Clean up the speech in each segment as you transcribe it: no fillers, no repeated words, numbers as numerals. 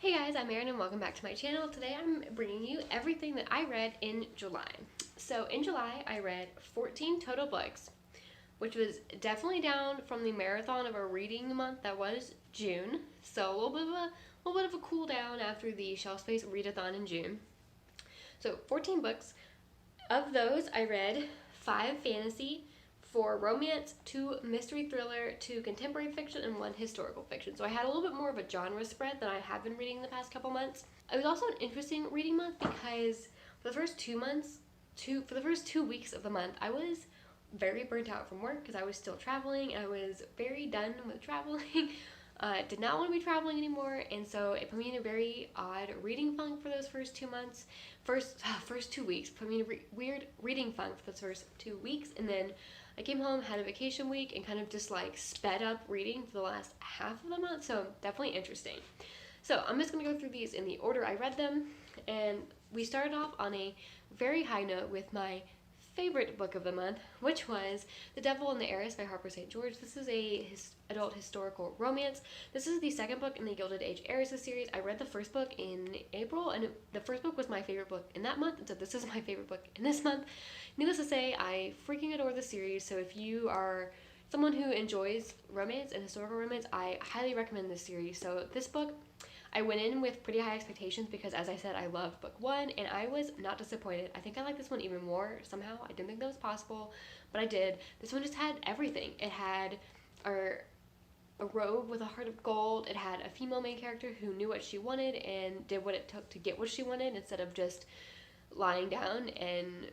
Hey guys, I'm Erin and welcome back to my channel. Today I'm bringing you everything that I read in July. So in July I read 14 total books, which was definitely down from the marathon of a reading month that was June. So a little bit of a cool down after the Shelf Space readathon in June. So 14 books. Of those I read 5 fantasy, 4 romance, 2 mystery thriller, 2 contemporary fiction, and 1 historical fiction. So I had a little bit more of a genre spread than I have been reading the past couple months. It was also an interesting reading month because for the first 2 weeks of the month, I was very burnt out from work because I was still traveling. I was very done with traveling. Did not want to be traveling anymore, and so it put me in a very odd reading funk for those first 2 months. First 2 weeks put me in a weird reading funk for those first 2 weeks, and then I came home, had a vacation week, and kind of just like sped up reading for the last half of the month, so definitely interesting. So I'm just going to go through these in the order I read them, and we started off on a very high note with my favorite book of the month, which was The Devil and the Heiress by Harper St. George. This is a adult historical romance. This is the second book in the Gilded Age Aries series. I read the first book in April, and the first book was my favorite book in that month, and so this is my favorite book in this month. Needless to say, I freaking adore the series, so if you are someone who enjoys romance and historical romance, I highly recommend this series. So this book, I went in with pretty high expectations because, as I said, I loved book 1, and I was not disappointed. I think I like this one even more somehow. I didn't think that was possible, but I did. This one just had everything. It had a robe with a heart of gold. It had a female main character who knew what she wanted and did what it took to get what she wanted instead of just lying down and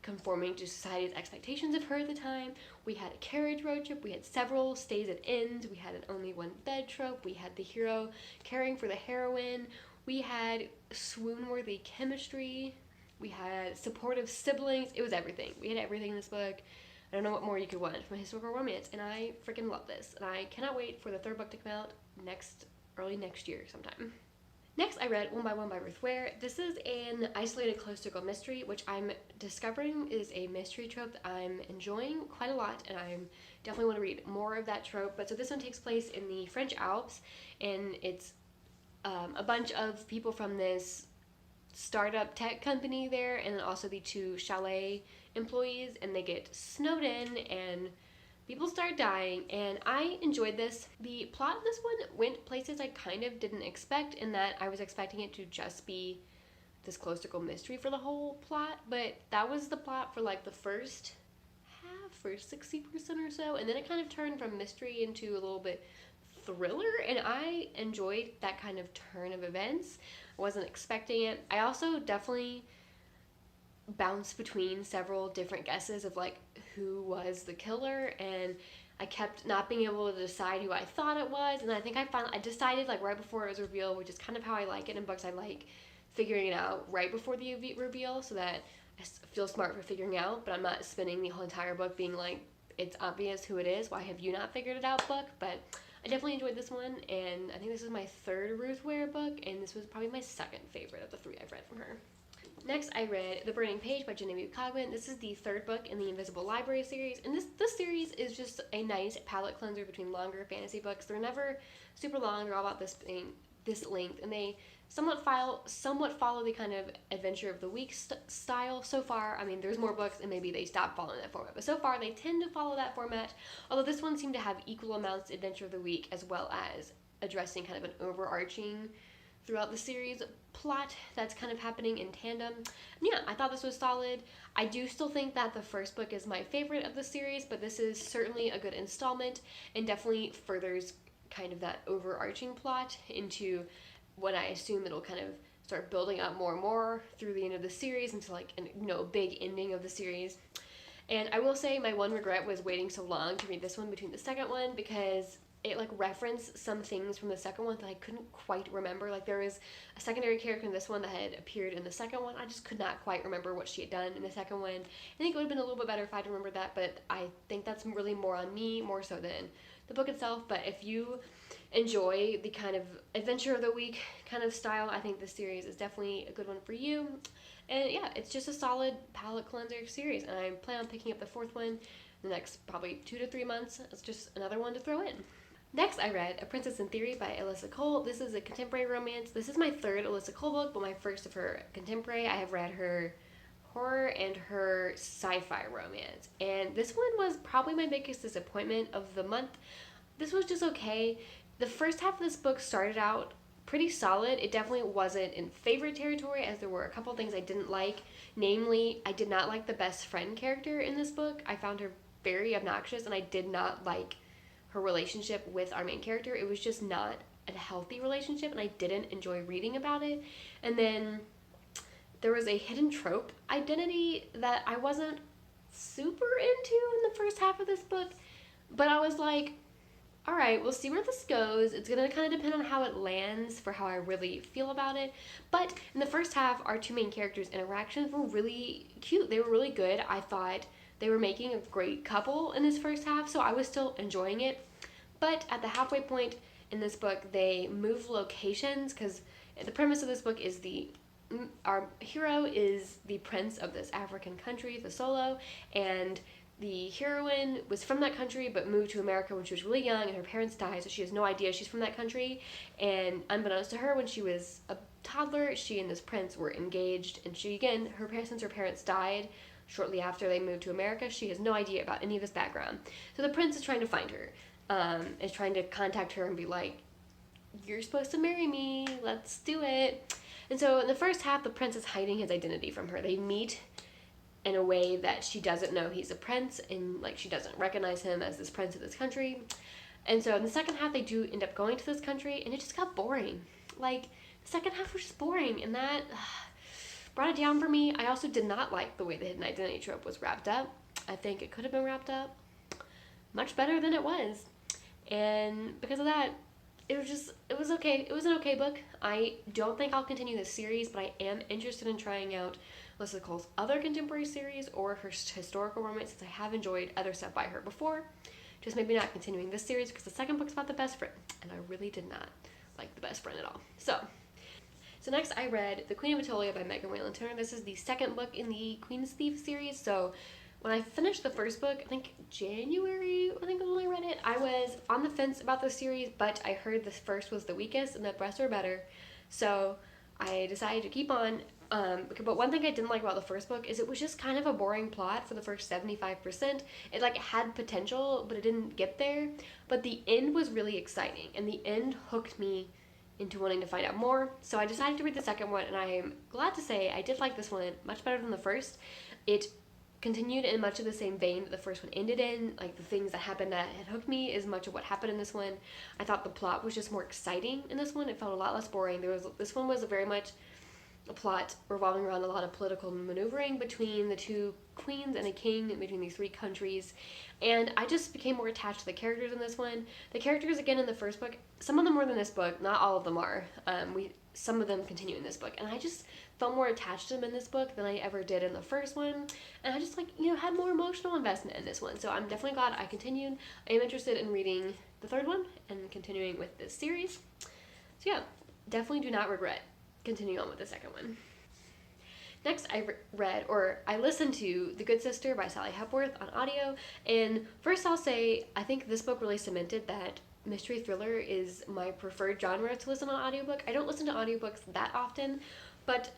conforming to society's expectations of her at the time. We had a carriage road trip, we had several stays at inns, we had an only one bed trope, we had the hero caring for the heroine, we had swoon-worthy chemistry, we had supportive siblings. It was everything. We had everything in this book. I don't know what more you could want from a historical romance, and I freaking love this. And I cannot wait for the 3rd book to come out early next year sometime. Next, I read One by One by Ruth Ware. This is an isolated close circle mystery, which I'm discovering is a mystery trope that I'm enjoying quite a lot, and I definitely want to read more of that trope. But so this one takes place in the French Alps, and it's a bunch of people from this startup tech company there, and then also the 2 chalet employees, and they get snowed in, and people start dying, and I enjoyed this. The plot of this one went places I kind of didn't expect, in that I was expecting it to just be this close circle mystery for the whole plot, but that was the plot for like the first 60% or so, and then it kind of turned from mystery into a little bit thriller, and I enjoyed that kind of turn of events. I wasn't expecting it. I also definitely bounced between several different guesses of like who was the killer, and I kept not being able to decide who I thought it was, and I think I decided like right before it was revealed, which is kind of how I like it in books. I like figuring it out right before the reveal so that I feel smart for figuring out, but I'm not spending the whole entire book being like, it's obvious who it is, why have you not figured it out book. But I definitely enjoyed this one, and I think this is my 3rd Ruth Ware book, and this was probably my 2nd favorite of the 3 I've read from her. Next, I read The Burning Page by Genevieve Cogman. This is the 3rd book in the Invisible Library series, and this series is just a nice palette cleanser between longer fantasy books. They're never super long. They're all about this length, and they somewhat follow the kind of adventure of the week style so far. I mean, there's more books, and maybe they stop following that format, but so far they tend to follow that format, although this one seemed to have equal amounts adventure of the week as well as addressing kind of an overarching throughout the series plot that's kind of happening in tandem. And yeah, I thought this was solid. I do still think that the first book is my favorite of the series, but this is certainly a good installment and definitely furthers kind of that overarching plot into what I assume it'll kind of start building up more and more through the end of the series into like a big ending of the series. And I will say my one regret was waiting so long to read this one between the second one, because it like referenced some things from the second one that I couldn't quite remember. Like there was a secondary character in this one that had appeared in the second one. I just could not quite remember what she had done in the second one. I think it would have been a little bit better if I'd remembered that, but I think that's really more on me, more so than the book itself. But if you enjoy the kind of adventure of the week kind of style, I think this series is definitely a good one for you. And yeah, it's just a solid palette cleanser series, and I plan on picking up the 4th one in the next probably 2 to 3 months. It's just another one to throw in. Next, I read A Princess in Theory by Alyssa Cole. This is a contemporary romance. This is my third Alyssa Cole book, but my first of her contemporary. I have read her horror and her sci-fi romance. And this one was probably my biggest disappointment of the month. This was just okay. The first half of this book started out pretty solid. It definitely wasn't in favorite territory, as there were a couple things I didn't like. Namely, I did not like the best friend character in this book. I found her very obnoxious, and I did not like her relationship with our main character. It was just not a healthy relationship, and I didn't enjoy reading about it. And then there was a hidden trope identity that I wasn't super into in the first half of this book, but I was like, all right, we'll see where this goes. It's going to kind of depend on how it lands for how I really feel about it. But in the first half, our two main characters' interactions were really cute. They were really good. I thought they were making a great couple in this first half, so I was still enjoying it. But at the halfway point in this book, they move locations, because the premise of this book is our hero is the prince of this African country, the Solo, and the heroine was from that country but moved to America when she was really young, and her parents died, so she has no idea she's from that country. And unbeknownst to her, when she was a toddler, she and this prince were engaged, and since her parents died shortly after they moved to America, she has no idea about any of his background. So the prince is trying to find her, is trying to contact her and be like, you're supposed to marry me, let's do it. And so in the first half, the prince is hiding his identity from her. They meet in a way that she doesn't know he's a prince, and like she doesn't recognize him as this prince of this country. And so in the second half, they do end up going to this country, and it just got boring. Like, the second half was just boring, and that brought it down for me. I also did not like the way the hidden identity trope was wrapped up. I think it could have been wrapped up much better than it was. And because of that, it was okay. It was an okay book. I don't think I'll continue this series, but I am interested in trying out Alyssa Cole's other contemporary series or her historical romance, since I have enjoyed other stuff by her before. Just maybe not continuing this series, because the second book's about the best friend, and I really did not like the best friend at all. So next I read The Queen of Attolia by Whalen. This is the second book in the Queen's Thief series. So when I finished the first book, I think January, I when I read it, I was on the fence about the series, but I heard the first was the weakest and the rest were better. So I decided to keep on. But one thing I didn't like about the first book is it was just kind of a boring plot for the first 75%. It had potential, but it didn't get there. But the end was really exciting, and the end hooked me into wanting to find out more. So I decided to read the second one, and I am glad to say I did like this one much better than the first. It continued in much of the same vein that the first one ended in. Like, the things that happened that had hooked me is much of what happened in this one. I thought the plot was just more exciting in this one. It felt a lot less boring. This one was very much a plot revolving around a lot of political maneuvering between the two queens and a king, between these three countries, and I just became more attached to the characters in this one. The characters, again, in the first book, some of them more than this book, not all of them are. Some of them continue in this book, and I just felt more attached to them in this book than I ever did in the first one, and I just had more emotional investment in this one. So I'm definitely glad I continued. I am interested in reading the third one and continuing with this series. So yeah, definitely do not regret continuing on with the second one. Next, I listened to The Good Sister by Sally Hepworth on audio, and first I'll say I think this book really cemented that mystery thriller is my preferred genre to listen on audiobook. I don't listen to audiobooks that often, but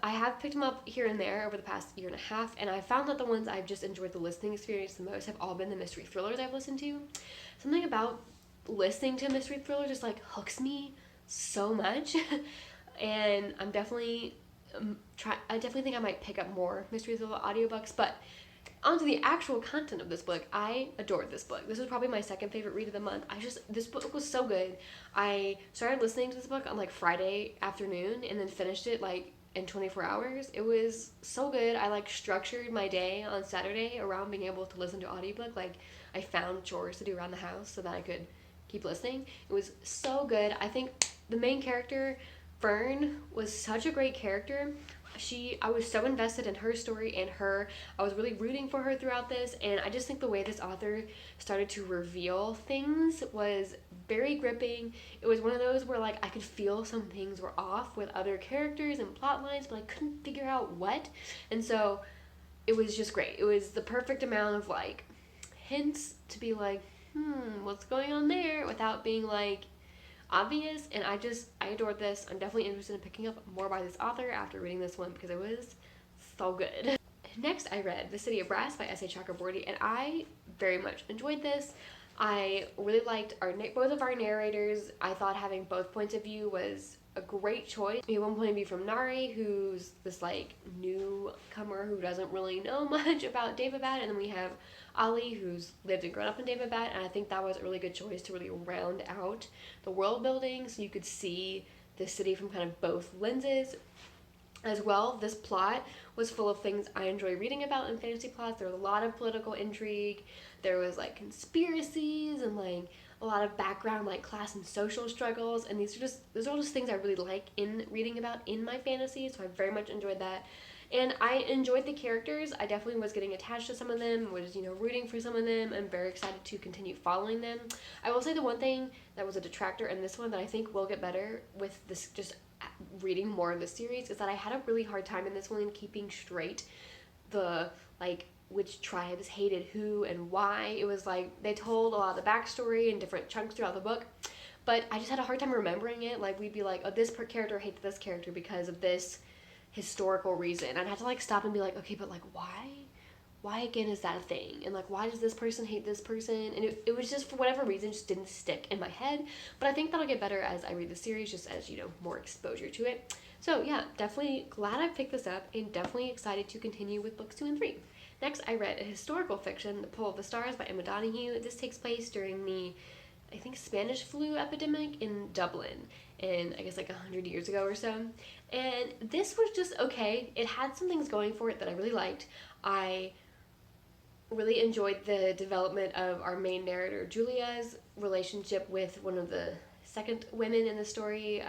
I have picked them up here and there over the past year and a half, and I found that the ones I've just enjoyed the listening experience the most have all been the mystery thrillers I've listened to. Something about listening to mystery thriller just hooks me so much. And I definitely think I might pick up more mystery thriller audiobooks. But onto the actual content of this book, I adored this book. This was probably my second favorite read of the month. This book was so good. I started listening to this book on Friday afternoon and then finished it in 24 hours. It was so good. I structured my day on Saturday around being able to listen to audiobook. I found chores to do around the house so that I could keep listening. It was so good. I think the main character, Fern, was such a great character. I was so invested in her story and I was really rooting for her throughout this, and I just think the way this author started to reveal things was very gripping. It was one of those where I could feel some things were off with other characters and plot lines, but I couldn't figure out what, and so it was just great. It was the perfect amount of hints to be what's going on there, without being like obvious. And I adored this. I'm definitely interested in picking up more by this author after reading this one because it was so good. Next, I read The City of Brass by S.A. Chakraborty, and I very much enjoyed this. I really liked both of our narrators. I thought having both points of view was a great choice. We have one point of view from Nari, who's this like newcomer who doesn't really know much about Daevabad, and then we have Ali, who's lived and grown up in Daevabad, and I think that was a really good choice to really round out the world building so you could see the city from kind of both lenses. As well, this plot was full of things I enjoy reading about in fantasy plots. There was a lot of political intrigue. There was like conspiracies and like a lot of background like class and social struggles, and those are just things I really like in reading about in my fantasy, so I very much enjoyed that. And I enjoyed the characters. I definitely was getting attached to some of them, was, rooting for some of them. I'm very excited to continue following them. I will say the one thing that was a detractor in this one that I think will get better with this just reading more of the series is that I had a really hard time in this one keeping straight the like which tribes hated who and why. It was like they told a lot of the backstory in different chunks throughout the book, but I just had a hard time remembering it. Like we'd be like, oh, this character hated this character because of this historical reason. I'd have to like stop and be like, okay, but like why again is that a thing? And like why does this person hate this person? And it was just for whatever reason just didn't stick in my head. But I think that'll get better as I read the series, just as more exposure to it. So yeah, definitely glad I picked this up and definitely excited to continue with books 2 and 3. Next, I read a historical fiction, The Pull of the Stars by Emma Donoghue. This takes place during the, I think, Spanish flu epidemic in Dublin, in I guess like 100 years ago or so. And this was just okay. It had some things going for it that I really liked. I really enjoyed the development of our main narrator, Julia's relationship with one of the second women in the story,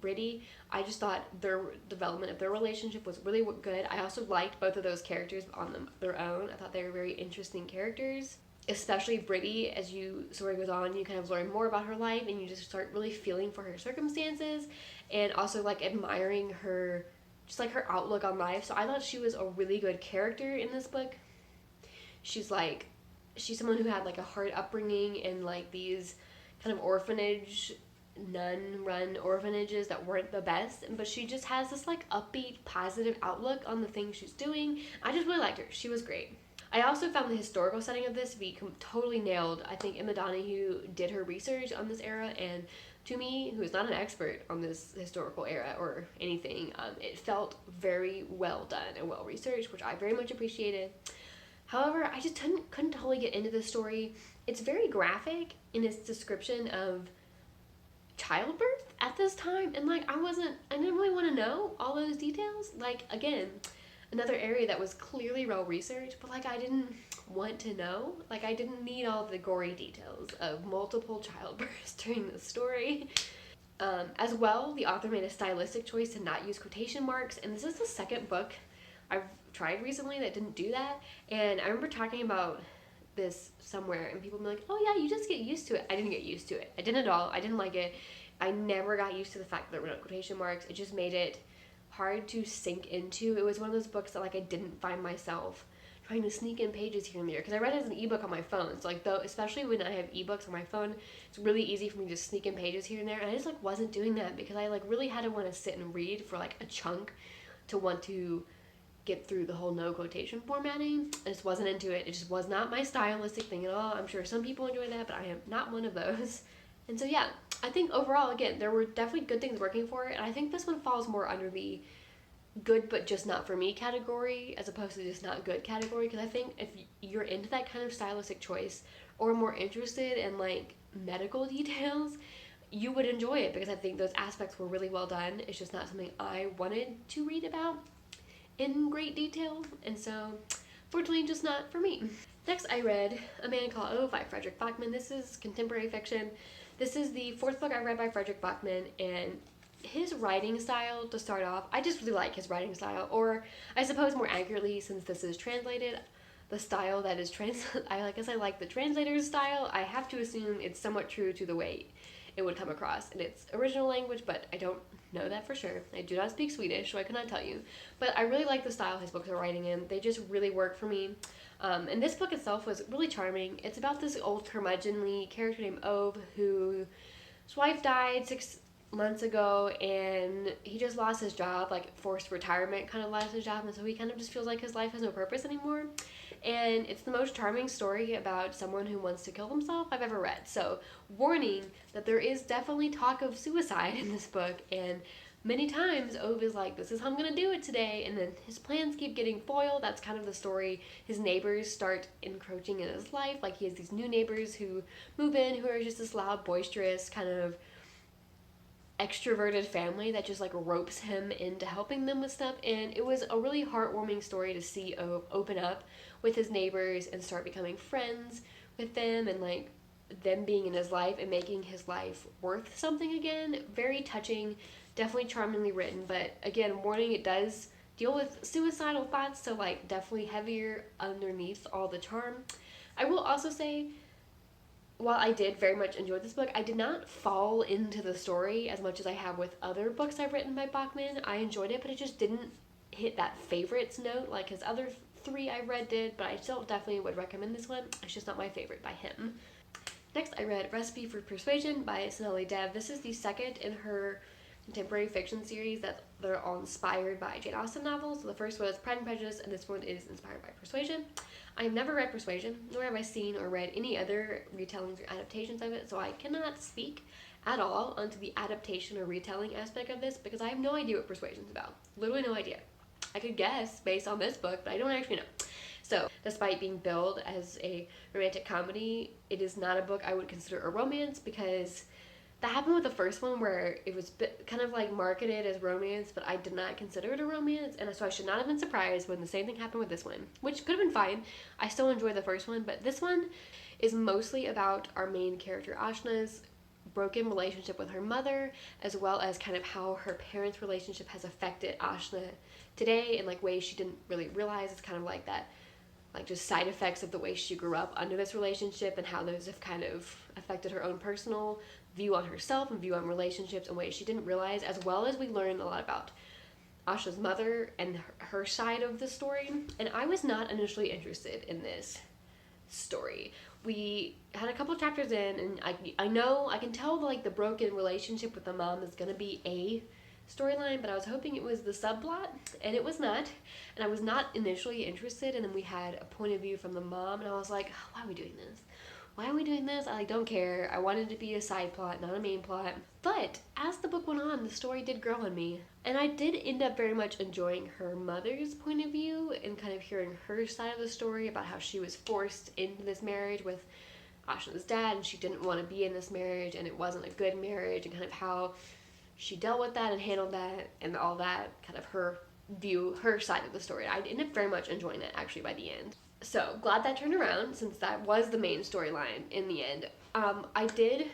Brittany. I just thought their development of their relationship was really good. I also liked both of those characters on their own. I thought they were very interesting characters, especially Brittany. As you story goes on, you kind of learn more about her life and you just start really feeling for her circumstances and also like admiring her, just like her outlook on life. So I thought she was a really good character in this book. She's someone who had like a hard upbringing in like these kind of orphanage, nun-run orphanages that weren't the best, but she just has this like upbeat, positive outlook on the things she's doing. I just really liked her. She was great. I also found the historical setting of this to be totally nailed. I think Emma Donoghue did her research on this era, and to me, who is not an expert on this historical era or anything, it felt very well done and well researched, which I very much appreciated. However, I just couldn't totally get into the story. It's very graphic in its description of childbirth at this time, and like I didn't really want to know all those details. Like, again, another area that was clearly well researched, but like I didn't want to know. Like I didn't need all of the gory details of multiple childbirths during the story. As well, the author made a stylistic choice to not use quotation marks, and this is the second book I've tried recently that didn't do that. And I remember talking about this somewhere and people be like, oh yeah, you just get used to it. I didn't get used to it. I didn't at all. I didn't like it. I never got used to the fact that there were no quotation marks. It just made it hard to sink into. It was one of those books that like I didn't find myself trying to sneak in pages here and there, because I read it as an ebook on my phone. So like, though, especially when I have ebooks on my phone, it's really easy for me to sneak in pages here and there, and I just like wasn't doing that because I like really had to want to sit and read for like a chunk to want to get through the whole no quotation formatting. I just wasn't into it. It just was not my stylistic thing at all. I'm sure some people enjoy that, but I am not one of those. And so yeah, I think overall, again, there were definitely good things working for it, and I think this one falls more under the good but just not for me category as opposed to just not good category, because I think if you're into that kind of stylistic choice or more interested in like medical details, you would enjoy it, because I think those aspects were really well done. It's just not something I wanted to read about in great detail, and so fortunately just not for me. Next, I read A Man Called O by Fredrik Backman. This is contemporary fiction. This is the fourth book I read by Fredrik Backman, and his writing style, to start off, I just really like his writing style, or I suppose more accurately, since this is translated, the style that is I guess I like the translator's style. I have to assume it's somewhat true to the way it would come across in its original language, but I don't know that for sure. I do not speak Swedish, so I cannot tell you. But I really like the style his books are writing in. They just really work for me. And this book itself was really charming. It's about this old curmudgeonly character named Ove whose wife died 6 months ago, and he just lost his job, like forced retirement kind of lost his job, and so he kind of just feels like his life has no purpose anymore. And it's the most charming story about someone who wants to kill themselves I've ever read. So, warning that there is definitely talk of suicide in this book, and many times Ove is like, this is how I'm gonna do it today, and then his plans keep getting foiled. That's kind of the story. His neighbors start encroaching in his life. Like, he has these new neighbors who move in who are just this loud, boisterous, kind of extroverted family that just like ropes him into helping them with stuff. And it was a really heartwarming story to see Ove open up with his neighbors and start becoming friends with them, and like them being in his life and making his life worth something again. Very touching, definitely charmingly written, but again, warning, it does deal with suicidal thoughts, so like definitely heavier underneath all the charm. I will also say, while I did very much enjoy this book, I did not fall into the story as much as I have with other books I've written by Backman. I enjoyed it, but it just didn't hit that favorites note like his other 3 I read did, but I still definitely would recommend this one. It's just not my favorite by him. Next, I read Recipe for Persuasion by Sonali. This is the second in her contemporary fiction series that they're all inspired by Jane Austen novels. So the first was Pride and Prejudice, and this one is inspired by Persuasion. I have never read Persuasion, nor have I seen or read any other retellings or adaptations of it, so I cannot speak at all onto the adaptation or retelling aspect of this, because I have no idea what Persuasion's about. Literally no idea. I could guess based on this book, but I don't actually know. So, despite being billed as a romantic comedy, it is not a book I would consider a romance, because that happened with the first one where it was kind of like marketed as romance, but I did not consider it a romance, and so I should not have been surprised when the same thing happened with this one, which could have been fine. I still enjoyed the first one, but this one is mostly about our main character Ashna's broken relationship with her mother, as well as kind of how her parents' relationship has affected Ashna today in like ways she didn't really realize. It's kind of like that, like just side effects of the way she grew up under this relationship, and how those have kind of affected her own personal view on herself and view on relationships in ways she didn't realize, as well as we learn a lot about Ashna's mother and her side of the story. And I was not initially interested in this story. We had a couple chapters in, and I know, I can tell like the broken relationship with the mom is going to be a storyline, but I was hoping it was the subplot, and it was not, and I was not initially interested. And then we had a point of view from the mom, and I was like, why are we doing this? Why are we doing this? I don't care. I wanted it to be a side plot, not a main plot. But as the book went on, the story did grow on me, and I did end up very much enjoying her mother's point of view and kind of hearing her side of the story about how she was forced into this marriage with Ashna's dad, and she didn't want to be in this marriage, and it wasn't a good marriage, and kind of how she dealt with that and handled that, and all that, kind of her view, her side of the story. I ended up very much enjoying it actually by the end. So, glad that turned around, since that was the main storyline in the end. I did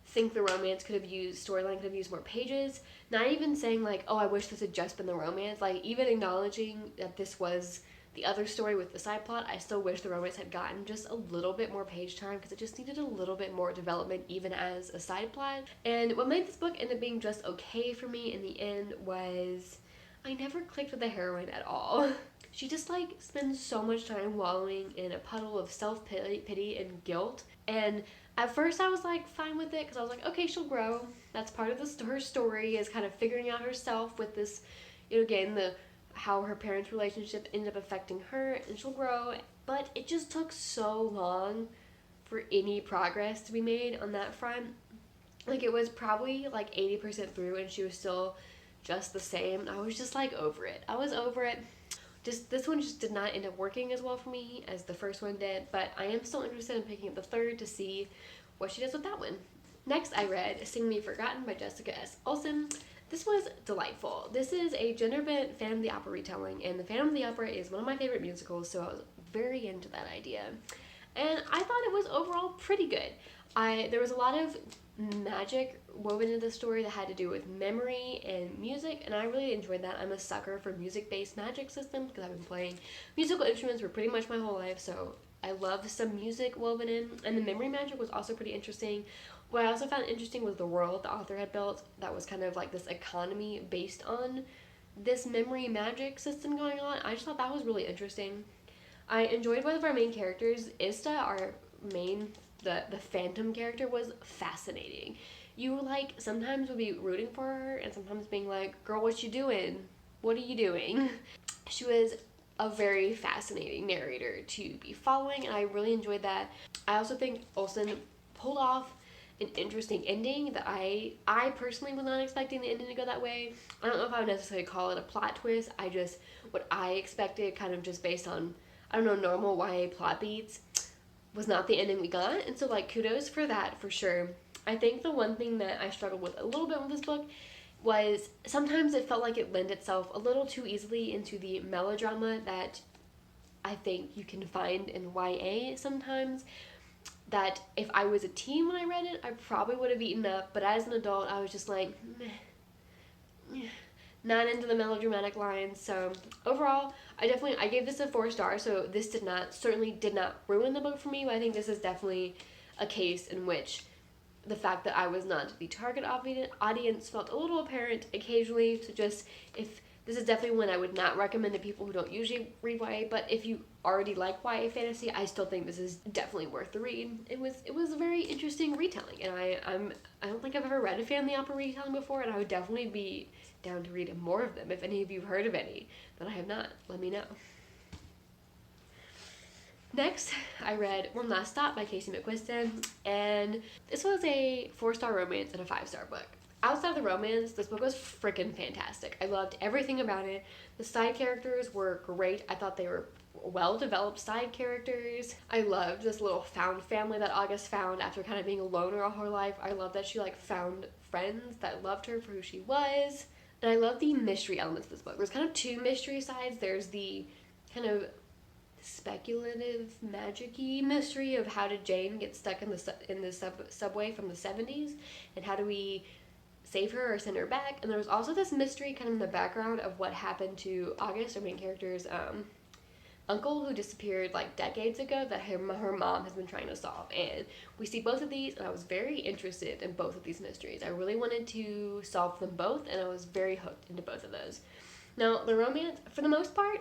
think the romance storyline could have used more pages. Not even saying like, oh, I wish this had just been the romance. Like, even acknowledging that this was the other story with the side plot, I still wish the romance had gotten just a little bit more page time, because it just needed a little bit more development even as a side plot. And what made this book end up being just okay for me in the end was I never clicked with the heroine at all. She just like spends so much time wallowing in a puddle of self-pity and guilt. And at first I was like fine with it, because I was like, okay, she'll grow. That's part of her story, is kind of figuring out herself with this, again, how her parents' relationship ended up affecting her, and she'll grow. But it just took so long for any progress to be made on that front. Like, it was probably like 80% through, and she was still just the same. I was just like over it. I was over it. This one just did not end up working as well for me as the first one did, but I am still interested in picking up the third to see what she does with that one. Next, I read Sing Me Forgotten by Jessica S. Olsen. This was delightful. This is a gender-bent Phantom of the Opera retelling, and the Phantom of the Opera is one of my favorite musicals, so I was very into that idea. And I thought it was overall pretty good. There was a lot of magic woven into the story that had to do with memory and music, and I really enjoyed that. I'm a sucker for music-based magic systems, because I've been playing musical instruments for pretty much my whole life, so I love some music woven in. And the memory magic was also pretty interesting. What I also found interesting was the world the author had built that was kind of like this economy based on this memory magic system going on. I just thought that was really interesting. I enjoyed both of our main characters. Ista, our main, the phantom character, was fascinating. You were like, sometimes would be rooting for her and sometimes being like, girl, what you doing? What are you doing? She was a very fascinating narrator to be following, and I really enjoyed that. I also think Olsen pulled off an interesting ending that I personally was not expecting the ending to go that way. I don't know if I would necessarily call it a plot twist. What I expected, kind of just based on, I don't know, normal YA plot beats, was not the ending we got. And so, like, kudos for that, for sure. I think the one thing that I struggled with a little bit with this book was sometimes it felt like it lent itself a little too easily into the melodrama that I think you can find in YA sometimes. That if I was a teen when I read it, I probably would have eaten up, but as an adult, I was just like, meh, not into the melodramatic lines. So overall, I gave this a 4 stars, so this certainly did not ruin the book for me, but I think this is definitely a case in which the fact that I was not the target audience felt a little apparent occasionally. So just, if this is definitely one I would not recommend to people who don't usually read YA, but if you already like YA fantasy, I still think this is definitely worth the read. It was a very interesting retelling, and I don't think I've ever read a family opera retelling before, and I would definitely be down to read more of them. If any of you have heard of any that I have not, let me know. Next, I read One Last Stop by Casey McQuiston, and this was a 4-star romance and a 5-star book. Outside of the romance, this book was freaking fantastic. I loved everything about it. The side characters were great. I thought they were well-developed side characters. I loved this little found family that August found after kind of being a loner all her life. I love that she, like, found friends that loved her for who she was. And I love the mystery elements of this book. There's kind of 2 mystery sides. There's the kind of speculative, magic-y mystery of how did Jane get stuck in the subway from the 70s, and how do we save her or send her back. And there was also this mystery kind of in the background of what happened to August, our main character's uncle, who disappeared like decades ago, that her mom has been trying to solve. And we see both of these, and I was very interested in both of these mysteries. I really wanted to solve them both, and I was very hooked into both of those. Now, the romance, for the most part,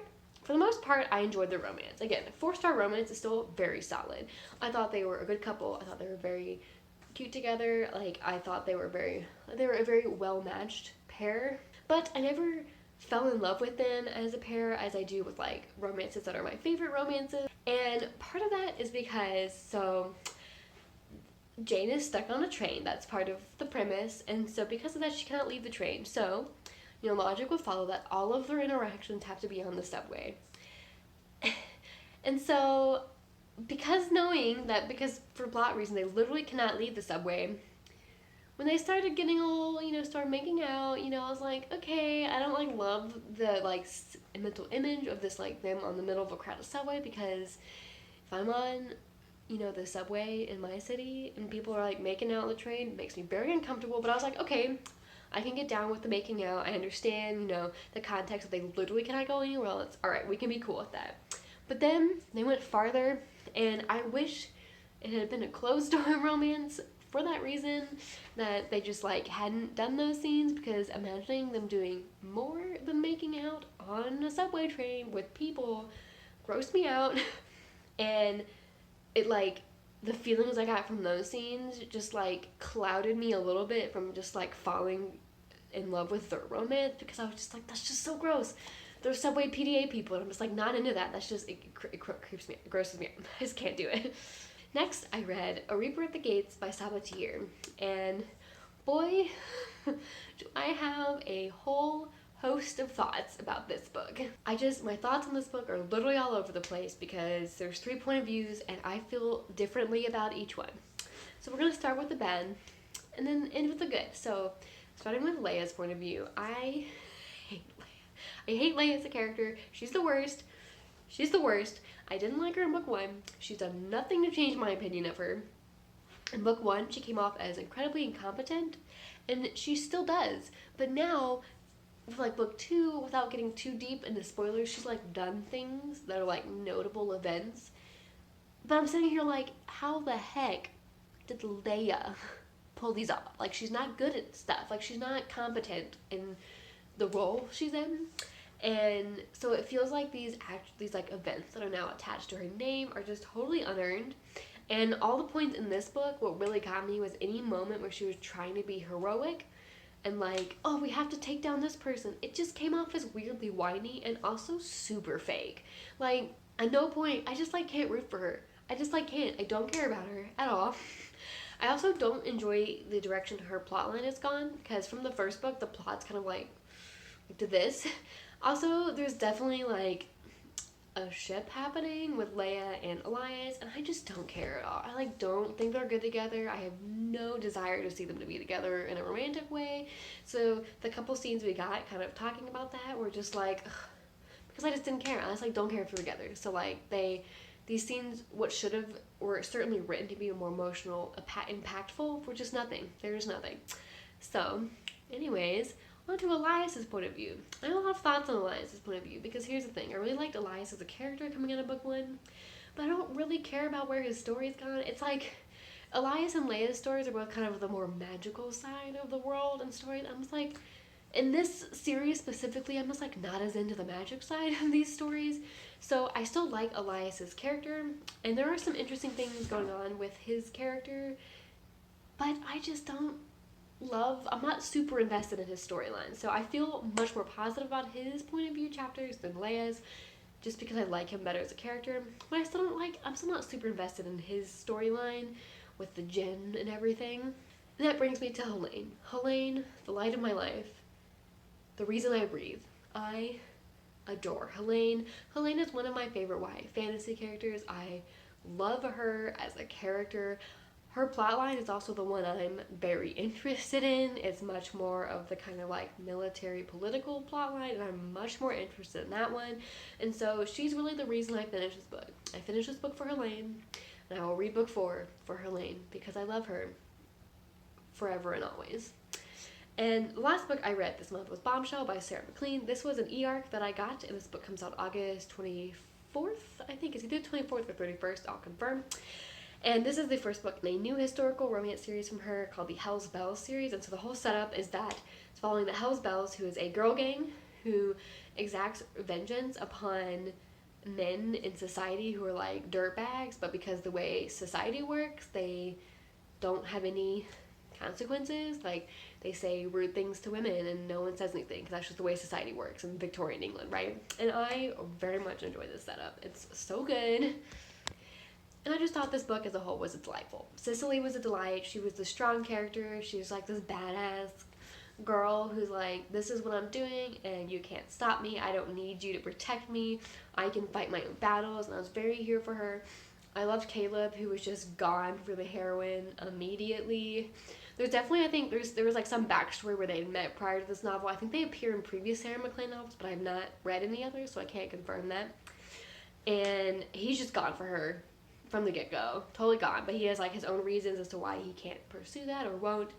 I enjoyed the romance. Again, 4-star romance is still very solid. I thought they were a good couple. I thought they were very cute together. Like, I thought they were a very well-matched pair. But I never fell in love with them as a pair as I do with, like, romances that are my favorite romances. And part of that is because, so, Jane is stuck on a train. That's part of the premise. And so because of that, she cannot leave the train. So, logic would follow that all of their interactions have to be on the subway. And so, because for plot reasons, they literally cannot leave the subway, when they started getting all, started making out, I was like, okay, I don't, like, love the, like, mental image of this, like, them on the middle of a crowded subway, because if I'm on, the subway in my city, and people are, like, making out on the train, it makes me very uncomfortable. But I was like, okay, I can get down with the making out. I understand, the context that they literally cannot go anywhere else. Alright, we can be cool with that. But then they went farther, and I wish it had been a closed-door romance for that reason, that they just, like, hadn't done those scenes, because imagining them doing more than making out on a subway train with people grossed me out. And it, like, the feelings I got from those scenes just, like, clouded me a little bit from just, like, falling in love with their romance, because I was just like, that's just so gross. They're subway PDA people, and I'm just, like, not into that. That's just, it creeps me, it grosses me out. I just can't do it. Next, I read A Reaper at the Gates by Sabaa, Tahir, and boy, do I have a whole host of thoughts about this book. My thoughts on this book are literally all over the place, because there's 3 point of views, and I feel differently about each one. So we're going to start with the bad, and then end with the good. So, starting with Leia's point of view, I hate Leia. I hate Leia as a character. She's the worst. I didn't like her in book 1. She's done nothing to change my opinion of her. In book 1, she came off as incredibly incompetent, and she still does. But now, with, like, book 2, without getting too deep into spoilers, she's, like, done things that are, like, notable events. But I'm sitting here like, how the heck did Leia pull these off. Like, she's not good at stuff. Like, she's not competent in the role she's in. And so it feels like these like events that are now attached to her name are just totally unearned. And all the points in this book, what really got me was any moment where she was trying to be heroic and like, oh, we have to take down this person. It just came off as weirdly whiny and also super fake. Like, at no point, I just like can't root for her. I just like can't. I don't care about her at all. I also don't enjoy the direction her plotline has gone, because from the first book, the plot's kind of like to this. Also, there's definitely like a ship happening with Leia and Elias, and I just don't care at all. I like don't think they're good together. I have no desire to see them to be together in a romantic way. So the couple scenes we got kind of talking about that were just like, ugh, because I just didn't care. I just like don't care if they're together. So like these scenes, what should have were certainly written to be more emotional, impactful, were just nothing. There's nothing. So, anyways, on to Elias's point of view. I have a lot of thoughts on Elias's point of view, because here's the thing. I really liked Elias as a character coming out of book 1, but I don't really care about where his story's gone. It's like Elias and Leia's stories are both kind of the more magical side of the world and stories. I'm just like, in this series specifically, I'm just like not as into the magic side of these stories. So I still like Elias's character, and there are some interesting things going on with his character, but I just don't I'm not super invested in his storyline. So I feel much more positive about his point of view chapters than Leia's, just because I like him better as a character. But I'm still not super invested in his storyline with the djinn and everything. And that brings me to Helene. Helene, the light of my life, the reason I breathe. I adore Helene. Helene is one of my favorite YA fantasy characters. I love her as a character. Her plotline is also the one I'm very interested in. It's much more of the kind of like military political plotline, and I'm much more interested in that one. And so she's really the reason I finished this book. I finished this book for Helene, and I will read book 4 for Helene because I love her forever and always. And the last book I read this month was Bombshell by Sarah MacLean. This was an e-arc that I got, and this book comes out August 24th, I think. It's either 24th or 31st, I'll confirm. And this is the first book in a new historical romance series from her called the Hell's Bells series. And so the whole setup is that it's following the Hell's Bells, who is a girl gang who exacts vengeance upon men in society who are like dirtbags, but because the way society works, they don't have any consequences. Like, they say rude things to women and no one says anything, because that's just the way society works in Victorian England, right? And I very much enjoy this setup. It's so good. And I just thought this book as a whole was delightful. Cicely was a delight. She was the strong character. She was like this badass girl who's like, this is what I'm doing and you can't stop me. I don't need you to protect me. I can fight my own battles. And I was very here for her. I loved Caleb, who was just gone for the heroin immediately. There's definitely, I think, there was like some backstory where they met prior to this novel. I think they appear in previous Sarah MacLean novels, but I have not read any others, so I can't confirm that. And he's just gone for her from the get-go, totally gone, but he has like his own reasons as to why he can't pursue that or won't.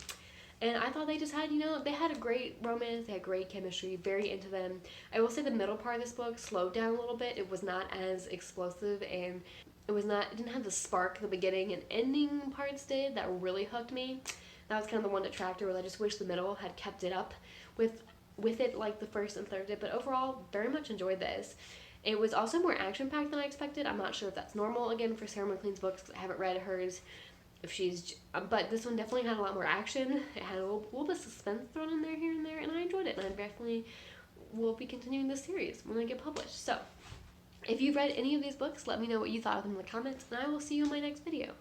And I thought they just had, they had a great romance, they had great chemistry, very into them. I will say the middle part of this book slowed down a little bit. It was not as explosive, and it didn't have the spark the beginning and ending parts did that really hooked me. That was kind of the one detractor, where I just wish the middle had kept it up with it like the first and third did. But overall, very much enjoyed this. It was also more action-packed than I expected. I'm not sure if that's normal, again, for Sarah MacLean's books. I haven't read hers. But this one definitely had a lot more action. It had a little bit of suspense thrown in there here and there, and I enjoyed it. And I definitely will be continuing this series when they get published. So, if you've read any of these books, let me know what you thought of them in the comments, and I will see you in my next video.